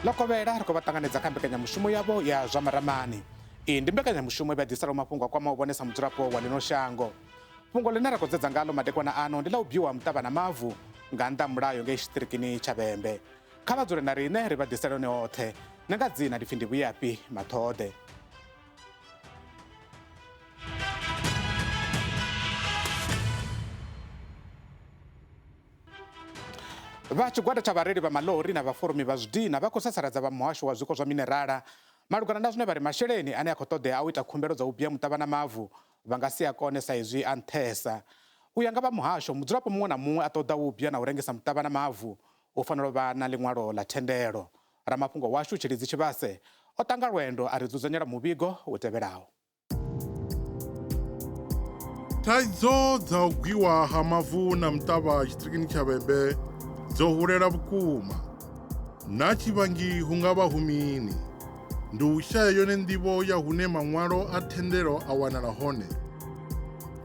Lokovela ri khou vha ṱanganedza kha mbekanyamushumo yavho ya Zwa Maramani. Iyi ndi mbekanyamushumo i vha ḓiselaho mafhungo a kwamaho vhone sa mudzulapo wa ḽino shango. Fhungo ḽine ra khou dzedza ngalo madekwana ano ndi ḽa u bviwa mutavha na mavu nga nnḓa mulayo ngei tshiṱirikini tsha Vhembe. Kha vha dzule na riṋe ri vha ḓisela one oṱhe. Nṋe nga dzina ndi pfhi ndi Vhuyapi Mathode. Vha tshigwada tsha vhareili vha maḽori na vhaforomi vha zwidina vha khou sasaladza vha Muhasho wa Zwiko zwa Minerala malugana na zwine vha ri masheleni ane a khou ṱoḓea a u ita khumbelo dza u bia mutavha na mavu vha nga si a kone sa izwi a nṱhesa. U ya nga vha Muhasho, mudzulapo muṅwe na muṅwe a ṱoḓa u bia na u rengisa mutavha na mavu u fanela u vha na linwalo ḽa thendelo. Ramafhungo washu Tshilidzi Tshivhase o ṱanga lwendo a ri dzudzanyela muvhigo u tevhelaho. Thaidzo dza u gwiwa ha mavu na mutavha tshiṱirikini tsha Vhembe dzo hulela vhukuma na tshivhangi hu nga vha hu mini. Ndi u shaya yone nḓivho ya hune maṅwalo a thendelo a wanala hone.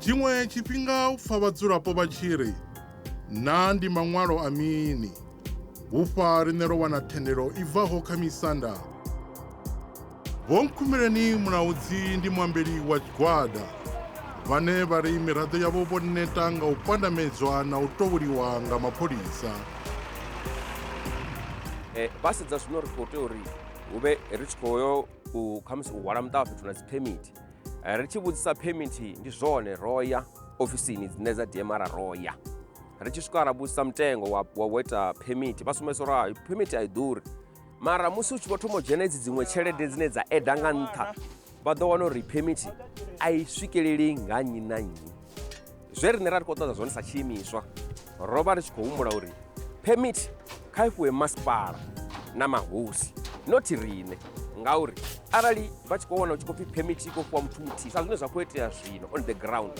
Tshiṅwe tshifhinga u pfa vhadzulapo vha tshi ri na ndi maṅwalo a mini, hu fa riṋe ro wana thendelo i bvaho kha misanda. Vho Nkhumeleni Mulaudzi ndi muambeli wa Tshigwada vhane vha ri miraḓo yavho vho neta nga u pandamedzwa na u tovhuliwa nga mapholisa. Vha sedza zwino ri khou tea uri hu vhe ri tshi khou yo khamusi u hwala mutavha fhethu na dzi phemithi. Ri tshi vhudzisa phemithi ndi zwone ro ya ofisini dzine dza DMR ro ya. Ri tshi swika ra vhudzisa mutengo wa ita phemithi vha sumbedza uri phemithi a i ḓuri. Mara musi u tshi vho thoma u dzhena idzi dziṅwe tshelede dzine dza eda nga nṱha vha ḓo wana uri phemithi a i swikeleli nga nnyi na nnyi. Zwe riṋe ra ri khou ṱoḓa zwone sa tshiimiswa ro vha ri tshi khou humbula uri phemithi kha i fhiwe masipala na mahosi not riṋe, ngauri arali vha tshi khou wana u tshi khou pfhi phemithi i khou fhiwa muthu muthihi sa zwine zwa khou itea zwino on the ground.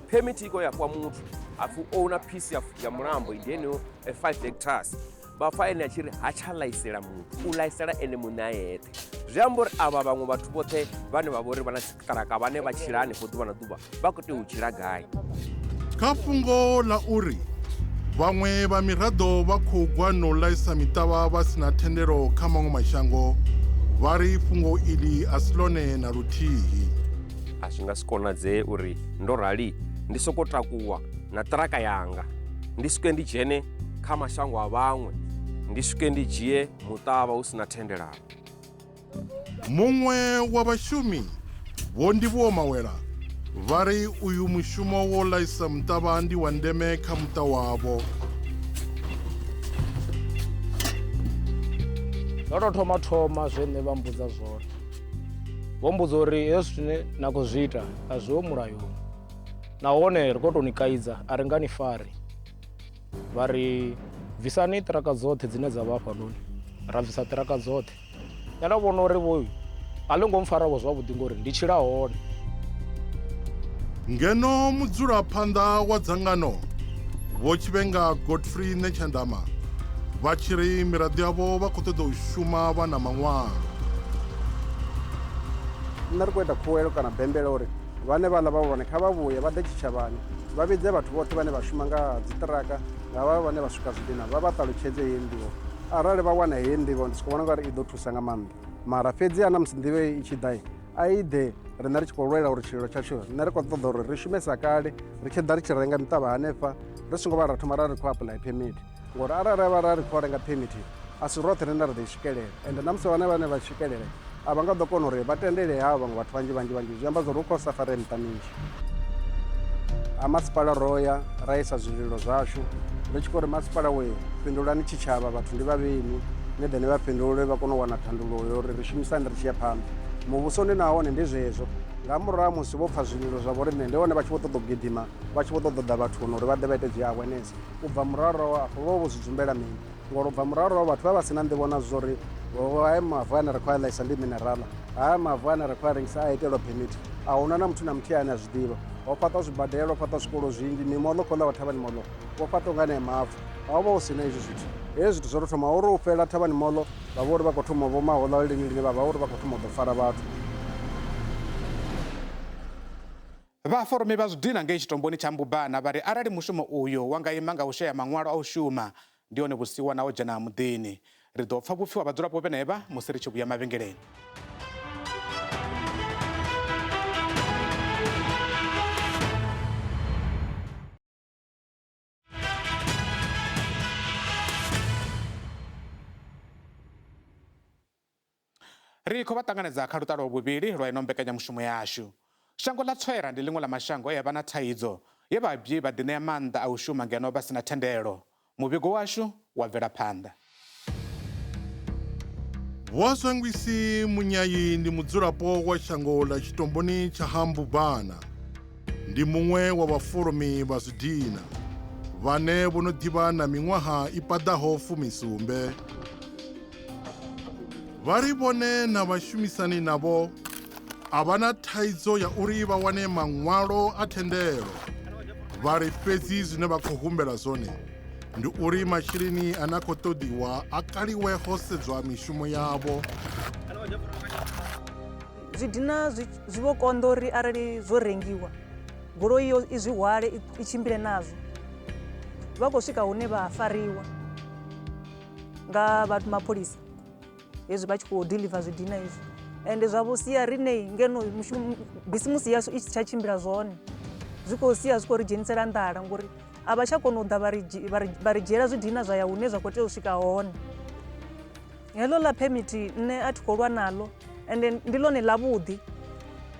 Phemithi i khou ya fhiwa muthu hapfi o una piece ya mulambo ndi heneyo 5 hectares vha fa ene a tshi ri ha tsha ḽaisela muthu u ḽaisela ene muṋe a yeṱhe. Zwi amba uri avha vhaṅwe vhathu vhoṱhe vhane vha vha uri vha na tshiṱaraka vhane vha tshila hanefho ḓuvha na ḓuvha vha khou tea u tshila gai. Kha fhungo ḽa uri vhaṅwe vha miraḓo vha khou gwa no ḽaisa miṱavha vha sina thendelo kha maṅwe mashango vha ri fhungo iḽi a si ḽone na luthihi. A zwi nga si konadzee uri ndo rali ndi sokou takuwa na ṱiraka yanga ndi swike ndi dzhene kha mashango a vhaṅwe ndi swike ndi dzhie muṱavha hu sina thendelano. Muṅwe wa vhashumi Vho Ndivhuwo Mawela vha ri uyu mushumo wo ḽaisa muṱavha ndi wa ndeme kha muṱa wavho. Ndo tou thoma zwine vha mbudza zwone. Vho mbudza uri hezwi zwine na khou zwi ita a zwiho mulayoni nahone ri khou tou ni kaidza a ri nga ni fari. Vha ri bvisani ṱiraka dzoṱhe dzine dza vha hafhanoni ra bvisa ṱiraka dzoṱhe. Nṋe nda vhona uri vhoyu a ḽi ngo mpfara zwavhuḓi ngori ndi tshila hone. Ngeno mudzulaphanḓa wa dzangano Vho Tshivhenga Godfrey Ṋetshandama vha tshi ri miraḓo yavho vha khou ṱoḓa u shuma vha na maṅwalo. Nṋe ri khou ita khuwelo kana bembela uri vhane vhaḽa vha vhone kha vha vhuye vha ḓe tshitshavhani vha vhidze vhathu vhoṱhe vhane vha shuma nga dziṱiraka nga vha vhane vha swika zwidina vha vha ṱalutshedze heyi nḓivho. Arali vha wana heyi nḓivho ndi soko vhona nga uri i ḓo thusa nga maanḓa. Mara fhedzi na musi nḓivho i tshi ḓa a i ḓe riṋe ri tshi khou lwela uri tshililo tshashu riṋe ri khou ṱoḓa uri ri shumesa kale ri tshi ḓa ri tshi renga miṱavha hanefha ri songo vha ra thoma ra ri khou apply phemithi ngori arali vha ra ri khou renga phemithi a si roṱhe riṋe ri ḓo i swikelela ende na musi vhane vha swikelela a vha nga ḓo kona uri vha tendele havho vhaṅwe vhathu vhanzhi zwi amba zwa uri hu khou safare miṱa minzhi. A masipala ro ya ra isa zwililo zwashu ri tshi khou ri masipala we fhindulani tshitshavha vhathu ndi vhavheni ni ḓe ni vha fhindule vha kone u wana thandululo uri ri shumisani ri tshi ya phanḓa. Muvhusoni nahone ndi zwezwo nga murahu musi vho pfa zwililo zwa vho riṋe ndi hone vha tshi vho ṱoḓa u gidima vha tshi vho ṱoḓa ḓa vhathuni uri vha ḓe vha ite dzi awareness. U bva murahu afho vho zwi dzumbela mini ngori u bva murahu vhathu vha sina nḓivho na zwo uri haya mavu ane ri khou a ḽaisa ndi Minerala, haya mavu ane ri khou a rengisa a itelwa phemithi. A huna na muthu na muthihi ane a zwi ḓivha. Ho fhaṱwa zwibadela, ho fhaṱwa zwikolo zwinzhi, mimoḽo khou ḽa thavhani moḽo ho fhaṱwa nga heneyo mavu. A hu vha hu sina hezwi zwithu. Hezwi zwithu zwo tou thoma uri u fhela thavhani moḽo vha vha uri vha khou thoma vho mahoḽa lini lini vha uri vha khou thoma u ḓo fara vhathu. Vhaforomi vha zwidina ngei tshitomboni tsha Mbubana vha ri arali mushumo uyo wa nga ima nga u shaya maṅwalo a u shuma ndi hone vhusiwa na u dzhena muḓini. ri ḓo pfa vhupfiwa vhadzulapo vhenevha musi ri tshi vhuya mavhengeleni. Ri khou vha ṱanganedza kha lutalo vhuvhili lwa ino mbekanyamushumo yashu. Shango ḽa Tswera ndi ḽiṅwe ḽa mashango e vha na thaidzo ye vhabyi vha ḓi ṋea maanḓa a u shuma ngeno vha sina thendelo. Muvhigo washu wa bvela phanḓa. Vho Zwangwisi Munyayi ndi mudzulapo wa shango ḽa tshitomboni tsha ha Mbubana. Ndi muṅwe wa vhaforomi vha zwidina vhane vho no ḓivha na miṅwaha i paḓaho 17. Vhari vhone na vhashumisani navho a vha na thaidzo ya uri vha wane maṅwalo a thendelo. Vhari fhedzi zwine vha khou humbela zwone ndi uri masheleni ane a khou ṱoḓiwa a kaliwe ho sedzwa mishumo yavho. Zwidina zwi vho konḓa uri arali zwo rengiwa goloi iyo i zwi hwale i tshimbile nazwo. Vha khou swika hune vha fariwa nga vhathu mapholisa hezwi vha tshi khou deliver zwidina izwi. Ende zwa vho sia riṋe ngeno bisimusi yashu i tsha tshimbila zwone. Zwi khou sia zwi khou ri dzhenisela nḓala ngori a vha tsha kona u ḓa vha ri dzhiela zwidina zwa ya hune zwa khou tea u swika hone. Heḽo ḽa phemiti nṋe a thi khou lwa naḽo ende ndi ḽone ḽavhuḓi.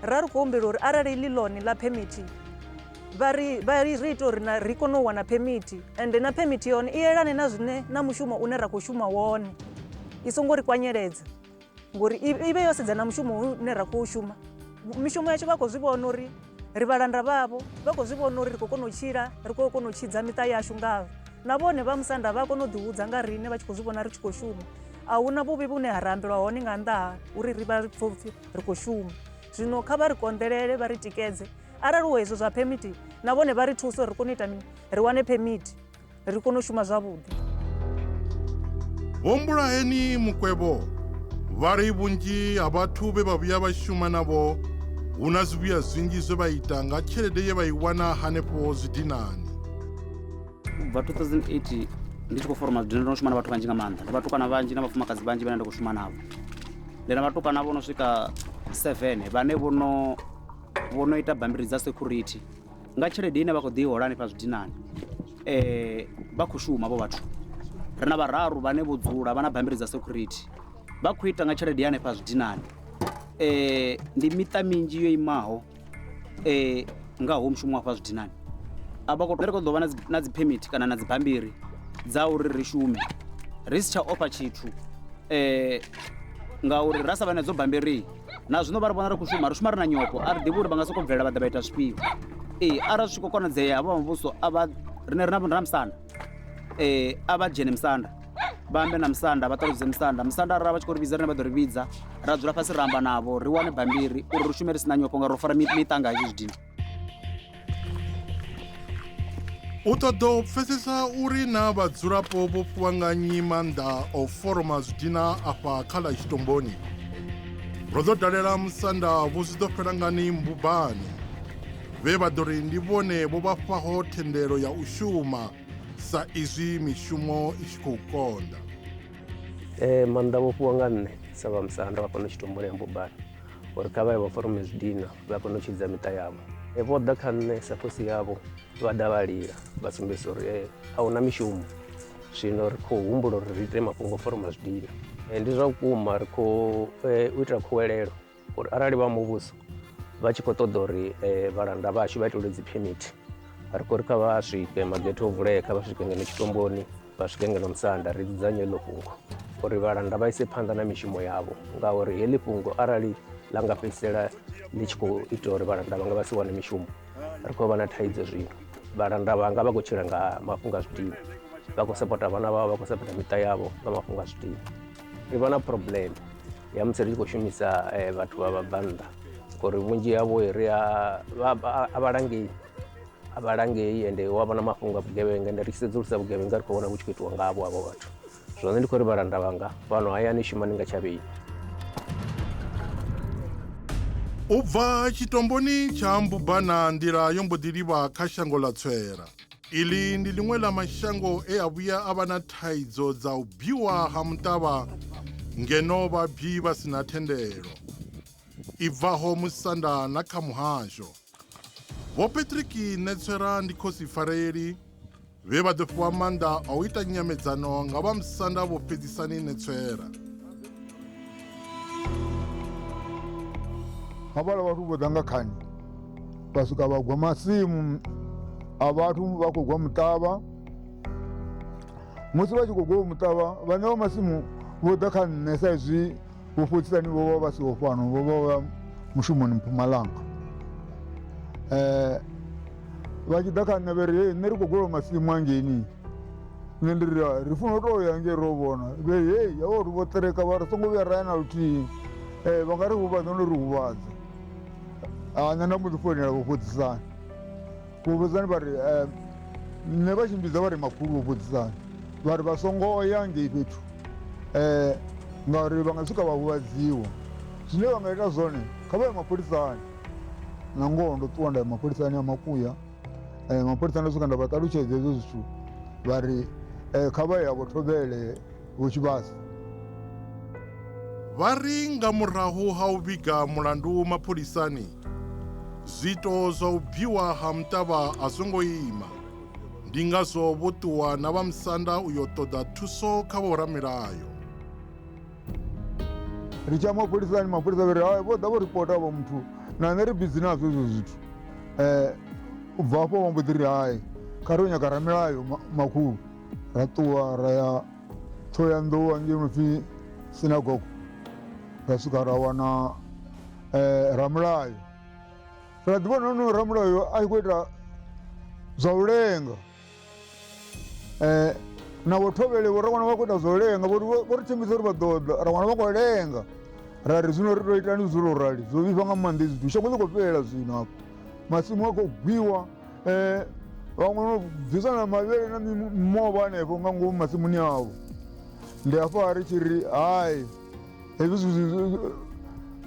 Ra ri khou humbela uri arali ḽi ḽone ḽa phemiti vha ri ite uri ri kone u wana phemiti ende na phemiti yone i elane na zwine na mushumo une ra khou shuma wone. I songo ri kwanyeledza ngori i vhe yo sedza na mushumo une ra khou shuma. Mishumo yashu vha khou zwi vhona uri ri vhalanda vhavho, vha khou zwi vhona uri ri khou kona u tshila, ri khou kona u tshidza miṱa yashu ngavho. Na vhone vha musanda vha kona u ḓihudza nga riṋe vha tshi khou zwi vhona ri tshi khou shuma. A huna vhuvhi vhune ha rambelwa hone nga nnḓa ha uri ri vha ri khou shuma. Zwino kha vha ri konḓelele vha ri tikedze arali hu hezwo zwa phemiti na vhone vha ri thusa uri ri kone u ita mini, ri wane phemiti ri kone u shuma zwavhuḓi. Vho Mbulaheni Mukwevho vha ri vhunzhi ha vhathu vhe vha vhuya vha shuma navho hu na zwivhuya zwinzhi zwe vha ita nga tshelede ye vha i wana hanefho zwidinani. Ubva 2008 ndi tshi khou foroma zwidina ndo shuma na vhathu vhanzhi nga maanḓa. Ndi vhatukana vhanzhi na vhafumakadzi vhanzhi vhane nda khou shuma navho. Ndi na vhatukana vho no swika 7 vhane vho no ita bambiri dza security nga tshelede ine vha khou ḓi hola hanefha zwidinani. Vha khou shuma vho vhathu. Ri na vhararu vhane vho dzula vha na bambiri dza security vha khou ita nga tshelede hanefha zwidinani. Ndi miṱa minzhi yo imaho nga ho mushumo wa fha zwidinani. A vha khou ḓo vha na dzi permit kana na dzi bambiri dza uri ri shume ri si tsha ofha tshithu ngauri ra sa vha na dzo bambiri na zwino vha ri vhona ri khou shuma ri shuma ri na nyofho a ri ḓivhi uri vha nga sokou bvelela vha ḓa vha ita zwifhio. Arali zwi tshi khou konadzea havha muvhuso rine ri na musanda a vha dzhene musanda vha ambe na musanda vha ṱalutshedze musanda arali vha tshi khou ri vhidza rine vha ḓo ri vhidza ra dzula fhasi ra amba navho ri wane bambiri uri ri shume ri si na nyofho ngauri ro fara miṱa nga hezwi zwidina. U ṱoḓa u pfesesa uri na vhadzulapo vho fhiwa nga nnyi maanḓa o foroma zwidina afha kha ḽa tshitomboni ro ḓo dalela musanda vho zwi ḓo fhela ngani Mbubani vhe vha ḓo ri ndi vhone vho vha fhaho thendelo ya u shuma sa izwi mishumo i tshi khou konḓa. Maanḓa vho fhiwa nga nṋe sa vha musanda vha kona u tshitomboni ya Mbubani uri kha vha ye vha forome zwidina vha kone u tshidza miṱa yavho. Vho ḓa kha nṋe sa khosi yavho vha ḓa vha lila vha sumbedzisa uri a hu na mishumo zwino ri khou humbula uri ri ite mafhungo foroma zwidina. Ndi zwa vhukuma ri khou u ita khuwelelo uri arali vha muvhuso vha tshi khou ṱoḓa uri vhalanda vhashu vha itelwe dzi phemiti ri khou ri kha vha swike magethe o vulea kha vha swike ngeno tshitomboni vha swike ngeno musanda ri dzudzanye heḽo fhungo uri vhalanda vha ise phanḓa na mishumo yavho ngauri heḽi fhungo arali ḽa nga fhedzisela ḽi tshi khou ita uri vhalanda vhanga vha si wane mishumo ri khou vha na thaidzo zwino. Vhalanda vhanga vha khou tshila nga mafhungo a zwidina vha khou sapota vhana vhavho vha khou sapota miṱa yavho nga mafhungo a zwidina. Ri vha na problem ya musi ri tshi khou shumisa vhathu vha vhabannḓa ngori vhunzhi havho ri a vhalangei ende wa vha na mafhungo a vhugevhenga ende ri tshi sedzulusa vhugevhenga ri khou vhona vhu tshi khou itiwa ngavho havho vhathu. Zwone ndi khou ri vhalanda vhanga fhano hayani shumani nga tshavheni. U bva tshitomboni tsha Mbubana nḓila yo mbo ḓi livha kha shango ḽa Tswera Ili ndi limwe la mashango a vhuya a vha na thaidzo dza u bviwa ha mutavha ngeno vhabvi vha sina thendelo i bvaho musanda na kha muhasho. Vho Patrick Netswera ndi khosi vhareili vhe vha ḓo fhiwa maanḓa a u ita nyamedzano nga vha musanda vho fhedzisani Netswera. Havhala vhathu vho ḓa nga khani vha swika vha gwa masimu a vhathu vha khou gwa mutavha. Musi vha tshi khou gwa mutavha vhane vha masimu vho ḓa kha nṋe sa izwi vhufhotsisani vho vha vha siho fhano vho vha vha mushumoni Mpumalanga. Vha tshi ḓa kha nṋe vha ri hei nṋe ri khou gwela masimu angeini. Nṋe ndi ri funa u tou ya ngei ro vhona vhe hei yavho ri vho tereka vha ri songo vhuya ra ya na luthihi vha nga ri huvhadza no ri huvhadza. Nṋe nda mbo ḓi founela vhufhotsisani vhufhotsisani vha ri nṋe vha tshimbidza vha ri makhulu vhufhotsisani vha ri vha songo ya ngei fhethu ngauri vha nga swika vha huvhadziwa. Zwine vha nga ita zwone kha vha ye mapholisani. Na ngoho ndo ṱuwa nda ya mapholisani a Makuya. Mapholisani ndo swika nda vha ṱalutshedza hezwo zwithu vha ri kha vha ye a vho thobele vho Tshivhasa. Vha ri nga murahu ha u vhiga mulandu mapholisani zwiito zwa u bviwa ha mutavha a songo ima. Ndi ngazwo vho ṱuwa na vha musanda u yo ṱoḓa thuso kha vhoramilayo. Ri tshi ya mapholisani mapholisa vha ri hai vho ḓa vho ripota vho muthu na nṋe ri bizi nazwo hezwo zwithu. U bva hafho vha mbo ḓi ri hai kha ri yo nyaga ramilayo makhulu ra ṱuwa ra ya Thohoyandou hangei no pfi sinagogo ra swika ra wana ramulayo ra ḓivha nahone ramulayo a tshi khou ita zwa u lenga. Na vho thobele vho ra wana vha khou ita zwa u lenga vho ri thembisa uri vha ḓo ḓa ra wana vha khou lenga ra ri zwino ri tou itani zwo rali zwo vhifha nga maanḓa hezwi zwithu shango ḽi khou fhelela zwino hafho masimu a khou gwiwa vhaṅwe no bvisa na mavhele na mimovha hanefho nga ngomu masimuni avho. Ndi hafha ri tshi ri hai hezwi zwithu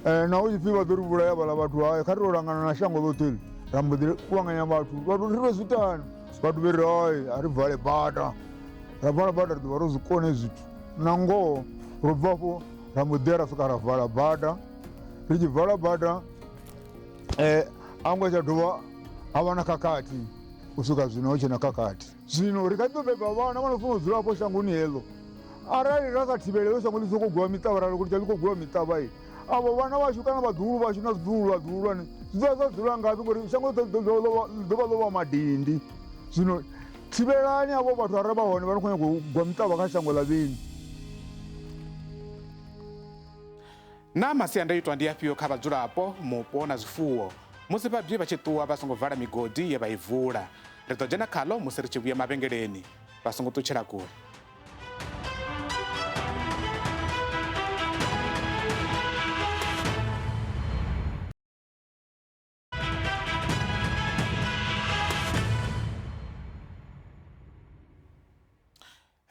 na u tshi pfhi vha ḓo ri vhulaya vhaḽa vhathu hai kha ri tou langana na shango ḽoṱhe ḽi ra mbo ḓi kuvhanganya vhathu ri tou zwitani vhathu vhe ri hai a ri vale bada ra vala bada ri ḓo vha ro zwi kone zwithu. Na ngoho ro bva afho ra mbo ḓi ya ra swika ra vala bada ri tshi vala bada ango tsha dovha ha vha na khakhathi u swika zwino ho tshe na khakhathi. Zwino ri kha ḓi ḓo beba vhana vha no funa u dzulapo shangoni heḽo arali ra sa thivhele heḽo shango ḽi sokou gwiwa miṱavha rali kuti ḽi khou gwiwa miṱavha avho vhana vhashu kana vhaḓuhulu vhashu na zwiḓuhulwane zwi ḓo zwa dzula ngafhi ngori shango ḓovha ḽo vha madindi. Zwino thivhelani avho vhathu arali vha hone vha no khou nyaga u gwa miṱavha kha shango ḽa vheni. Na masiandaitwa ndi afhio kha vhadzulapo mupo na zwifuwo musi vhabvi vha tshi ṱuwa vha songo vala migodi ye vha i vula? Ri ḓo dzhena khaḽo musi ri tshi vhuya mavhengeleni vha songo ṱutshela kule.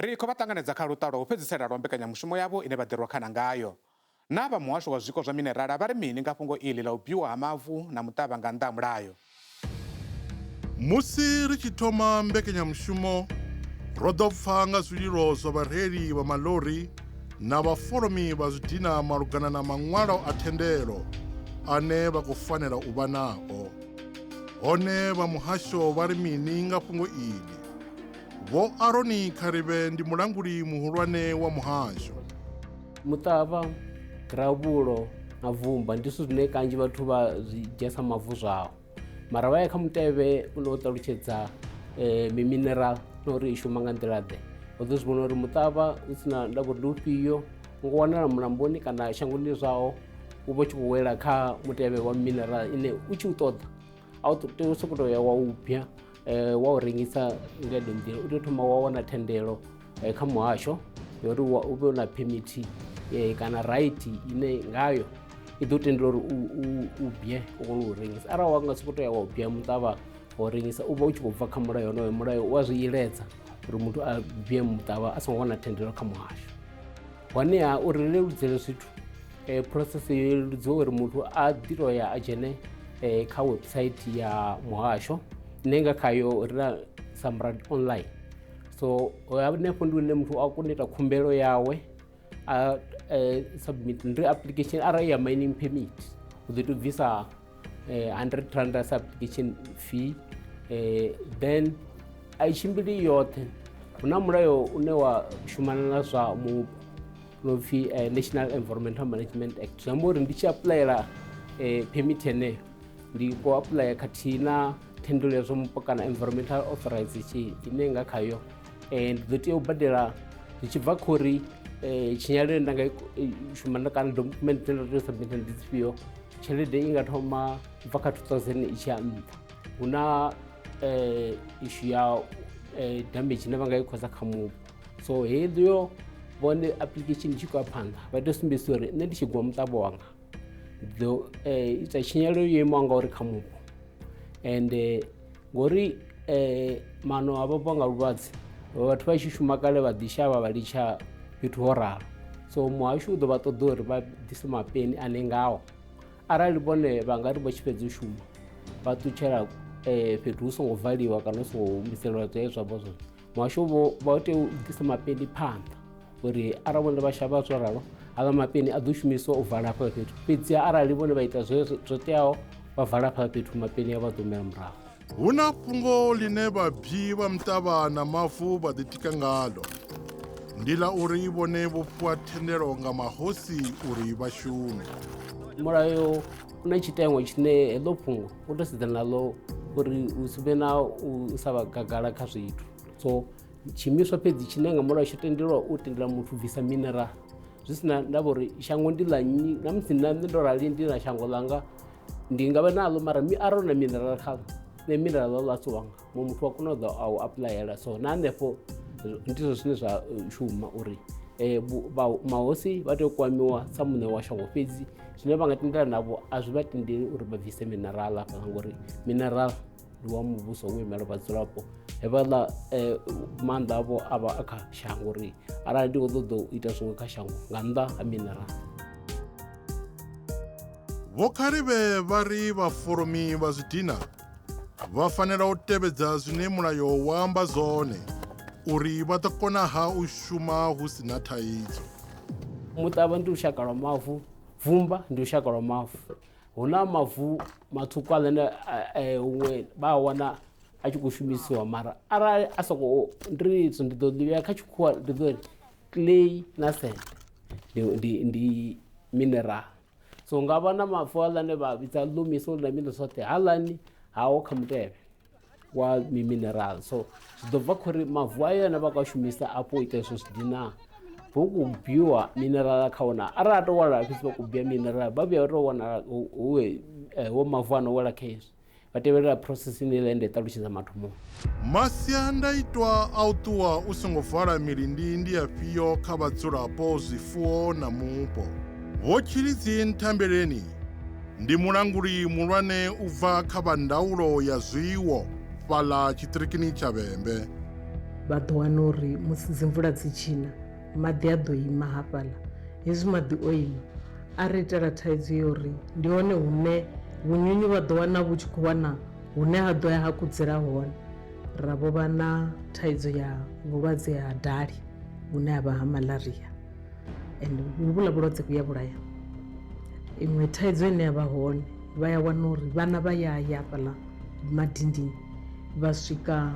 Ri khou vha ṱanganedza kha luṱa lwa u fhedzisela lwa mbekanyamushumo yavho ine vha ḓirwa khana ngayo. Na vha muhasho wa zwiko zwa Minerala vha ri mini nga fhungo iḽi ḽa u bviwa ha mavu na mutavha nga nnḓa ha mulayo? Musi ri tshi thoma mbekanyamushumo ro ḓo pfa nga zwililo zwa vhareili vha maḽori na vhaforomi vha zwidina malugana na maṅwalo a thendelo ane vha khou fanela u vha nao. Hone vha muhasho vha ri mini nga fhungo iḽi? Vho Aroni Kharivhe ndi mulanguli muhulwane wa muhasho. Mutavha, gravhulo na vumba ndi zwithu zwine kanzhi vhathu vha zwi dzhia sa mavu zwao. Mara vha ya kha mutevhe u no ṱalutshedza minerala na uri i shuma nga nḓila ḓe. Vha ḓo zwi vhona uri mutavha u si na ndavha ndi ufhio ngo wanala mulamboni kana shangoni zwao u vha tshi khou wela kha mutevhe wa minerala ine u tshi u ṱoḓa a u tea u sokou ya wa u bya wa u rengisa nga nḓila u tea u thoma wa wana thendelo kha muhasho uri u vhe na phemithi kana right ine ngayo i ḓo tendela uri u bye u kone u rengisa. Arali wa nga sokou ya wa u bya muṱavha wa u rengisa u vha u tshi khou bva kha mulayo honoyo mulayo wa zwi iledza uri muthu a bye muṱavha a songo wana thendelo kha muhasho. Honeha uri leludzele zwithu process yo leludziwa uri muthu a ḓi tou ya a dzhene kha website ya muhasho ine nga khayo ri na samrad online. So hanefho ndi hune muthu a kona u ita khumbelo yawe a submit ndi application arali ya mining permit u ḓo tou bvisa 100 rand as application fee. Then a i tshimbili yoṱhe, hu na mulayo une wa shumana na zwa mupo no pfi National Environmental Management Act. Zwi amba uri ndi tshi apulayela permit heneyo ndi khou apulaya khathihi na thendelo ya zwa mupo kana environmental authorization ine nga khayo ndi ḓo tea u badela zwi tshi bva khori tshinyalelo nda nga shumana kana document dzine nda tea u submita ndi dzifhio. Tshelede i nga thoma bva kha 2000 i tshi ya nṱha. Hu na issue ya damage ine vha nga i khosa kha mupo. So heyo vhone application tshi khou ya phanḓa vha tea u sumbedzisa uri nṋe ndi tshi gwa muṱavha wanga ḓo ita tshinyalelo yo imaho ngauri kha mupo. And ngori mano a vhafha nga luvhadzi vhathu vha tshi shuma kale vha ḓi shavha vha litsha fhethu ho ralo. So muhasho u ḓo vha ṱoḓa uri vha ḓise mapeni ane ngao arali vhone vha nga ri vha tshi fhedza u shuma vha ṱutshela fhethu hu songo valiwa kana hu songo humiselwa zwezwo zwavho zwone. Muhasho vha tea u ḓisa mapeni phanḓa uri arali vhone vha shavha zwo ralo haḽa mapeni a ḓo shumisiwa u vala hafha fhethu. Fhedziha arali vhone vha ita zwo teaho vha vala hafha fhethu mapeni a vha ḓo humela murahu. Hu na fhungo line vhabyi vha mutavha na mavu vha ḓitika ngaḽo, ndi ḽa uri vhone vho fhiwa thendelo nga mahosi uri vha shume. Mulayo u na tshitengo tshine heḽo fhungo u tou sedzana naḽo uri hu si vhe na u sa vha gagala kha zwithu. So tshiimiswa fhedzi tshine nga mulayo tsho tendelwa u tendela muthu u bvisa minerala zwi sina ndavha uri shango ndi ḽa nnyi na musi nṋe ndo rali ndi na shango ḽanga ndi nga vha naḽo mara arali na minerala khaḽo nṋe minerala ḽo ḽasi wanga muṅwe muthu a kona u ḓa a u apulayela. So na hanefho ndizwo zwine zwa shuma uri mahosi vha tea u kwamiwa sa muṋe wa shango fhedzi zwine vha nga tendela navho a zwi vha tendeli uri vha bvise minerala hafhaḽa ngori minerala ndi wa muvhuso wo imela vhadzulapo. Hevhaḽa maanḓa avho a vha a kha shango uri arali ndi khou ṱoḓa u ita zwiṅwe kha shango nga nnḓa ha minerala. Vho Kharivhe vha ri vhaforomi vha zwidina vha fanela u tevhedza zwine mulayo wa amba zwone uri vha ḓo konaha u shuma hu si na thaidzo. Mutavha ndi lushaka lwa mavu, vumba ndi lushaka lwa mavu. Hu na mavu maṱuku aḽane huṅwe vha a wana a tshi khou shumisiwa mara arali a sokou ndi ḓo ḓivhea kha tshikhuwa ndi ḓo ri clay na sand ndi mineral. So nga vha na mavu aḽane vha vhidza lumisa uri na mini zwoṱhe haḽani haho kha mutevhe wa mineral. So zwi ḓo bva khori mavu ayo ane vha khou a shumisa afho u ita hezwo zwidina vho ku biwa minerala kha wona arali a tou wala fhedzi vha khou bia minerala vha vhuya vha tou wanala wo mavu ano wela kha hezwi vha tevhelela process ine iḽa ende ṱalutshedza mathomoni. Masiandaitwa a u ṱuwa u songo vala milindi ndi afhio kha vhadzulapo, zwifuwo na mupo? Vho Tshilidzi Nthambeleni ndi mulanguli muhulwane u bva kha vha ndaulo ya zwiwo fhaḽa tshiṱirikini tsha Vhembe. Vha ḓo wana uri musi dzi mvula dzi tshina maḓi a ḓo ima hafhaḽa. Hezwi maḓi o ima a ri itela thaidzo ya uri ndi hone hune vhunyunyu vha ḓo wana vhu tshi khou wana hune ha ḓo ya ha kudzela hone. Ra vho vha na thaidzo ya vhulwadze ha dali vhune ha vha ha malaria and vhuḽa vhulwadze vhu ya vhulaya. Iṅwe thaidzo ine ya vha hone vha ya wana uri vhana vha ya hafhaḽa madindini vha swika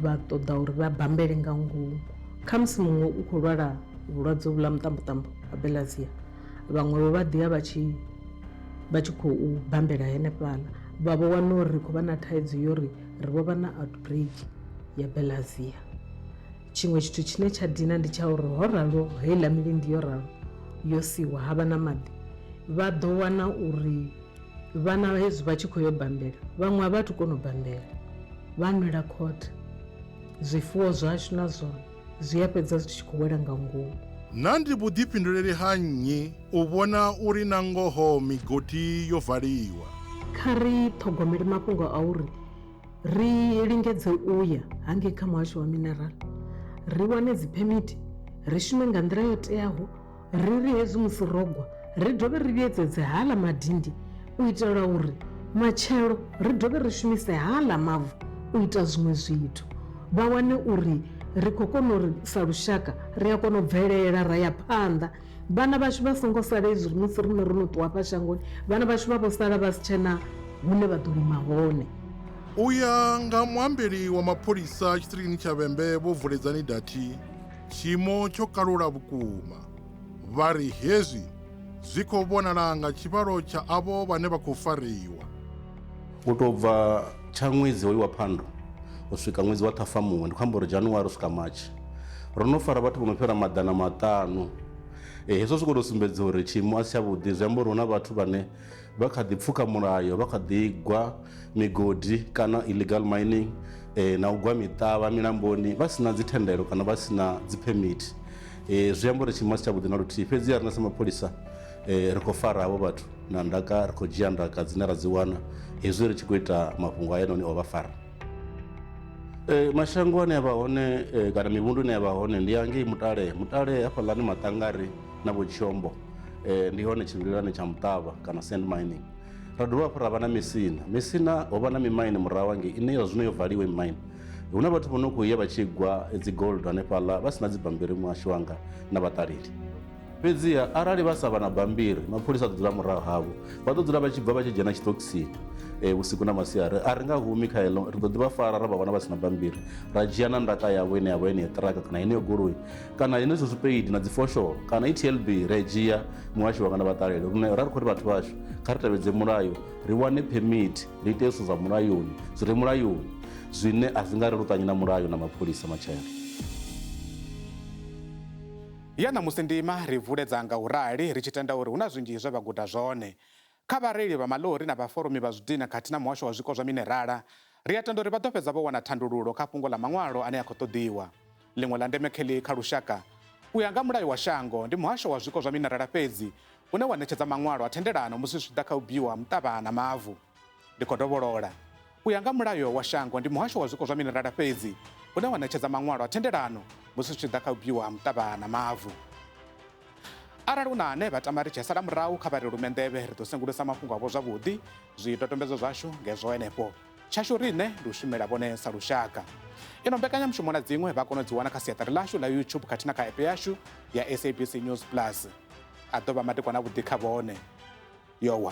vha ṱoḓa uri vha bambele nga ngomu. Khamusi muṅwe u khou lwala vhulwadze vhu ḽa muṱamboṱambo ha belazia vhaṅwe vha ḓiya vha tshi khou bambela henefhaḽa vha vho wana uri ri khou vha na thaidzo yo ri ri vho vha na outbreak ya belazia. Tshiṅwe tshithu tshine tsha dina ndi tsha uri ho ralo heiḽa milindi yo ralo yo siwa havha na maḓi vha ḓo wana uri vhana hezwi vha tshi khou yo bambela vhaṅwe a vha tu kona u bambela vha nwela khothe. Zwifuwo zwashu na zwone zwi a fhedza zwi tshi khou wela nga ngomu. Na ndi vhuḓifhinduleli ha nnyi u vhona uri na ngoho migodi yo valiwa? Kha ri ṱhogomele mafhungo a uri ri lingedze uya hangei kha muhasho wa minerala ri wane dziphemiti ri shume nga nḓila yo teaho ri ri hezwi musi rogwa ri dovhe ri vhuyedzedze haḽa madindi u itela uri matshelo ri dovhe ri shumise haḽa mavu u ita zwiṅwe zwithu. vha wane uri ri khou kona uri sa lushaka ri a kona u bvelela ra ya phanḓa. Vhana vhashu vha songo sala izwi musi rine ro no ṱuwa hafha shangoni, vhana vhashu vha vho sala vha si tshena hune vha ḓo lima hone. U ya nga muambeli wa mapholisa tshiṱirikini tsha Vhembe Vho Vuledzani Dathi, tshiimo tsho kalula vhukuma. Vha ri hezwi zwi khou vhonala nga tshivhalo tsha avho vhane vha khou fariwa. U tou bva tsha ṅwedzi hoyu wa Phando u swika ṅwedzi wa Ṱhafamuhwe, ndi khou amba uri January u swika March, ro no fara vhathu vho no fhira maḓana maṱanu. Hezwo zwi khou tou sumbedza uri tshiimo a si tshavhuḓi. Zwi amba uri hu na vhathu vhane vha kha ḓi pfuka mulayo, vha kha ḓi gwa migodi kana illegal mining na u gwa miṱavha milamboni vha sina dzi thendelo kana vha sina dzi permit. Zwi amba uri tshiimo a si tshavhuḓi na luthihi. Fhedziha riṋe sa mapholisa ri khou fara havho vhathu na ndaka, ri khou dzhia ndaka dzine ra dzi wana hezwi ri tshi khou ita mafhungo aya noni o vha fara. Mashango ane a vha hone kana mivhundu ine ya vha hone ndi ya ngei Mutale hafhaḽani Maṱangari na Vho Tshombo, ndi hone tshivhilelani tsha mutavha kana sand mining. Ra dovha hafhu ra vha na Mesina ho vha na mimaini murahu hangei ine ya zwino yo valiwa mimaini. Hu na vhathu vho no khou ya vha tshi gwa dzi gold hanefhaḽa vha sina dzi bammbiri muhasho wanga na vhaṱaleli. Fhedziha arali vha sa vha na bammbiri, mapholisa a ḓo dzula murahu havho, vha ḓo dzula vha tshi bva vha tshi dzhena tshiṱokisini vhusiku na masiari. A ri nga humi kha heḽo, ri ḓo ḓi vha fara ra vha wana vha sina bammbiri, ra dzhia na ndaka yavho ine yavha ine ṱiraka kana ine yo goloi kana ine zwo zwipeidi na dzi fosholo kana TLB ra dzhia muhasho wanga na vhaṱaleli. Lune ra ri khou ri vhathu vhashu kha ri tevhedze mulayo, ri wane permit, ri ite zwithu zwa mulayoni, zwi re mulayoni zwine a zwi nga ri luṱanyi na mulayo na mapholisa matshelo. Ya ṋamusi ndima ri vuledza nga urali ri tshi tenda uri hu na zwinzhi zwe vha guda zwone. Kha vhareili vha maḽori na vhaforomi vha zwidina khathihi na muhasho wa zwiko zwa Minerala, ri a tenda uri vha ḓo fhedza vho wana thandululo kha fhungo ḽa maṅwalo ane a khou ṱoḓiwa. Ḽiṅwe ḽa ndeme kheḽi kha lushaka, u ya nga mulayo wa shango, ndi muhasho wa zwiko zwa Minerala fhedzi une wa ṋetshedza maṅwalo a thendelano musi zwi tshi ḓa kha u biwa mutavha na mavu. Ndi khou dovholola, u ya nga mulayo wa shango, ndi muhasho wa zwiko zwa Minerala fhedzi une wa ṋetshedza maṅwalo a thendelano musi zwi tshi ḓa kha u biwa mutavha na mavu. Arali hu na ane vha tama ri tshi sala murahu kha vhari lumenḓevhe, ri ḓo sengulusa mafhungo avho zwavhuḓi, zwidodombedzo zwashu ngezwo henefho. Tshashu riṋe ndi u shumela vhone sa lushaka. Ino mbekanyamushumo na dziṅwe vha kona u dzi wana kha siaṱari ḽashu ḽa YouTube khathihi na kha app yashu ya SABC News Plus. A ḓo vha madekwana vhuḓi kha vhone. Yowa.